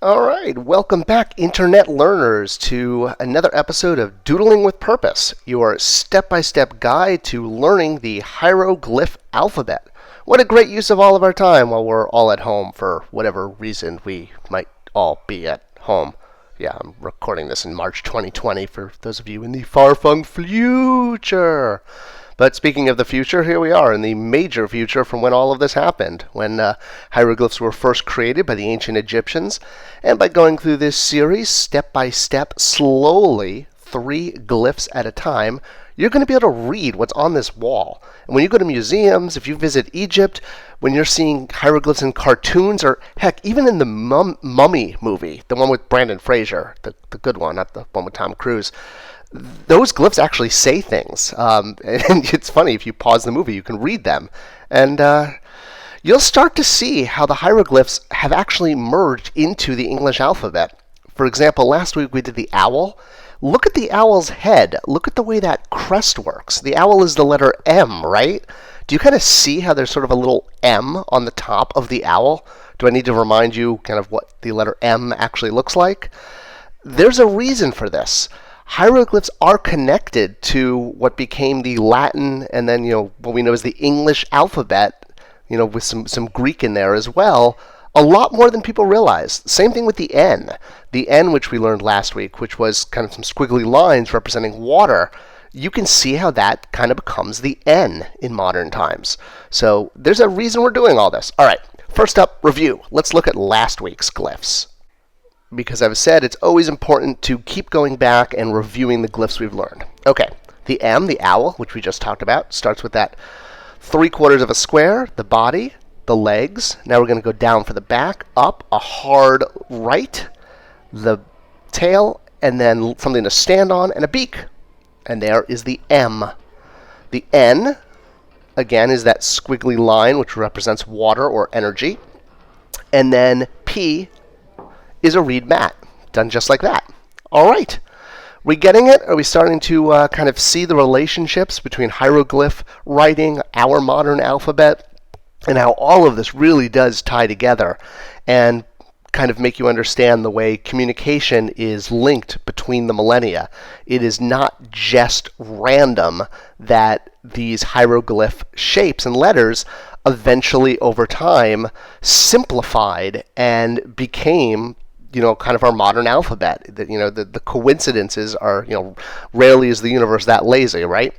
All right, welcome back, Internet learners, to another episode of Doodling with Purpose, your step-by-step guide to learning the hieroglyph alphabet. What a great use of all of our time while we're all at home for whatever reason we might all be at home. Yeah, I'm recording this in March 2020 for those of you in the far-flung future. But speaking of the future, here we are in the major future from when all of this happened, when hieroglyphs were first created by the ancient Egyptians. And by going through this series, step by step, slowly, 3 glyphs at a time, you're going to be able to read what's on this wall. And when you go to museums, if you visit Egypt, when you're seeing hieroglyphs in cartoons, or heck, even in the Mummy movie, the one with Brandon Fraser, the good one, not the one with Tom Cruise, those glyphs actually say things. And it's funny, if you pause the movie, you can read them. And you'll start to see how the hieroglyphs have actually merged into the English alphabet. For example, last week we did the owl. Look at the owl's head. Look at the way that crest works. The owl is the letter M, right? Do you kind of see how there's sort of a little M on the top of the owl? Do I need to remind you kind of what the letter M actually looks like? There's a reason for this. Hieroglyphs are connected to what became the Latin and then, what we know as the English alphabet, with some Greek in there as well, a lot more than people realize. Same thing with the N. The N, which we learned last week, which was kind of some squiggly lines representing water. You can see how that kind of becomes the N in modern times. So there's a reason we're doing all this. All right, first up, review. Let's look at last week's glyphs. Because I've said it's always important to keep going back and reviewing the glyphs we've learned. Okay, the M, the owl, which we just talked about, starts with that 3/4 of a square, the body, the legs. Now we're going to go down for the back, up, a hard right, the tail, and then something to stand on, and a beak. And there is the M. The N, again, is that squiggly line, which represents water or energy. And then P is a reed mat, done just like that. All right. We getting it? Are we starting to kind of see the relationships between hieroglyph writing, our modern alphabet, and how all of this really does tie together and kind of make you understand the way communication is linked between the millennia? It is not just random that these hieroglyph shapes and letters eventually over time simplified and became kind of our modern alphabet. The coincidences are, rarely is the universe that lazy, right?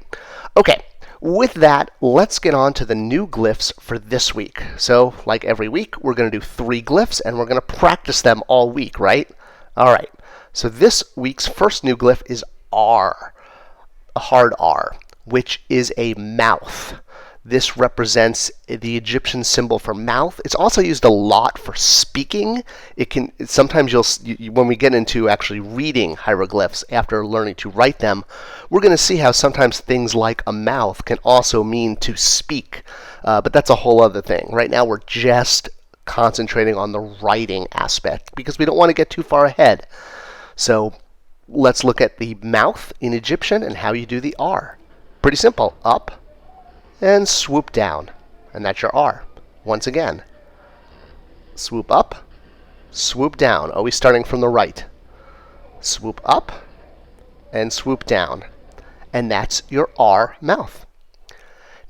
Okay, with that, let's get on to the new glyphs for this week. So, like every week, we're going to do 3 glyphs, and we're going to practice them all week, right? All right, so this week's first new glyph is R, a hard R, which is a mouth. This represents the Egyptian symbol for mouth. It's also used a lot for speaking. Sometimes when we get into actually reading hieroglyphs after learning to write them, we're going to see how sometimes things like a mouth can also mean to speak. But that's a whole other thing. Right now we're just concentrating on the writing aspect because we don't want to get too far ahead. So let's look at the mouth in Egyptian and how you do the R. Pretty simple. Up and swoop down, and that's your R. Once again, swoop up, swoop down, always starting from the right. Swoop up and swoop down, and that's your R mouth.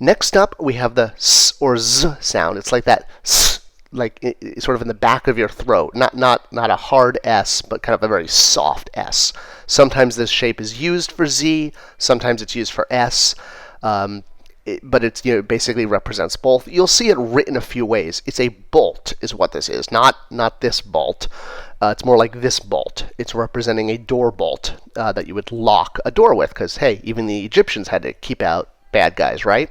Next up, we have the S or Z sound. It's like that S, like sort of in the back of your throat. Not a hard S, but kind of a very soft S. Sometimes this shape is used for Z, sometimes it's used for S. But it's it basically represents both. You'll see it written a few ways. It's a bolt is what this is, not this bolt. It's more like this bolt. It's representing a door bolt that you would lock a door with because, hey, even the Egyptians had to keep out bad guys, right?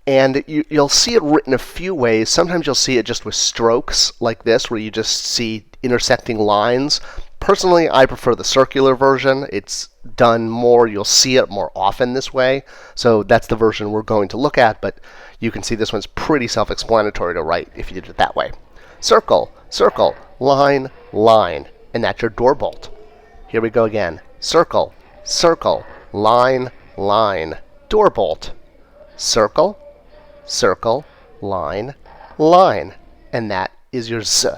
And you'll see it written a few ways. Sometimes you'll see it just with strokes like this where you just see intersecting lines. Personally, I prefer the circular version. It's done more, you'll see it more often this way. So that's the version we're going to look at, but you can see this one's pretty self-explanatory to write if you did it that way. Circle, circle, line, line, and that's your door bolt. Here we go again. Circle, circle, line, line, door bolt. Circle, circle, line, line, and that is your Z.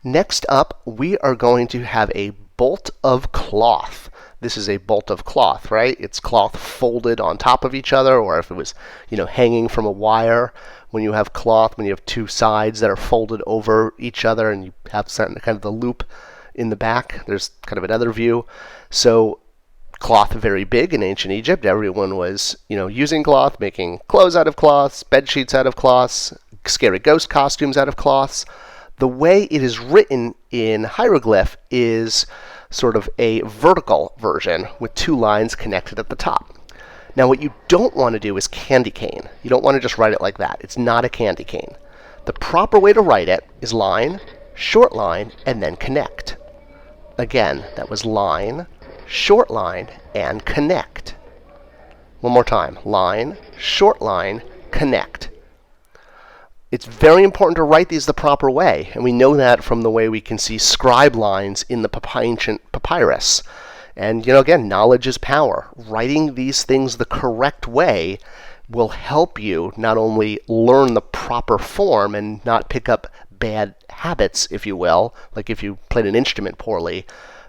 Next up, we are going to have a bolt of cloth. This is a bolt of cloth, right? It's cloth folded on top of each other, or if it was, hanging from a wire. When you have cloth, when you have two sides that are folded over each other and you have kind of the loop in the back, there's kind of another view. So cloth very big in ancient Egypt. Everyone was, using cloth, making clothes out of cloths, bed sheets out of cloths, scary ghost costumes out of cloths. The way it is written in hieroglyph is sort of a vertical version with two lines connected at the top. Now, what you don't want to do is candy cane. You don't want to just write it like that. It's not a candy cane. The proper way to write it is line, short line, and then connect. Again, that was line, short line, and connect. One more time. Line, short line, connect. It's very important to write these the proper way, and we know that from the way we can see scribe lines in the ancient papyrus. And, again, knowledge is power. Writing these things the correct way will help you not only learn the proper form and not pick up bad habits, if you will, like if you played an instrument poorly,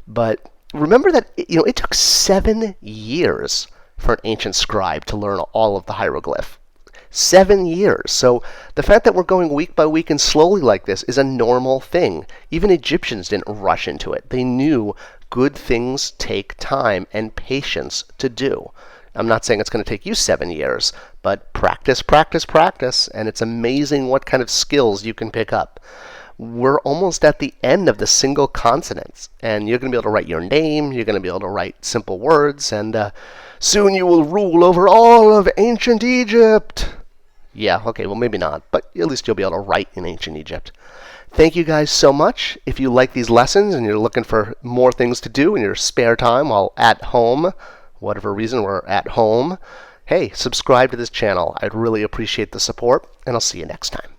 but remember that it took 7 years for an ancient scribe to learn all of the hieroglyph. 7 years. So the fact that we're going week by week and slowly like this is a normal thing. Even Egyptians didn't rush into it. They knew good things take time and patience to do. I'm not saying it's going to take you 7 years, but practice, practice, practice, and it's amazing what kind of skills you can pick up. We're almost at the end of the single consonants, and you're going to be able to write your name, you're going to be able to write simple words, and soon you will rule over all of ancient Egypt. Yeah, okay, well maybe not, but at least you'll be able to write in ancient Egypt. Thank you guys so much. If you like these lessons and you're looking for more things to do in your spare time while at home, whatever reason we're at home, hey, subscribe to this channel. I'd really appreciate the support, and I'll see you next time.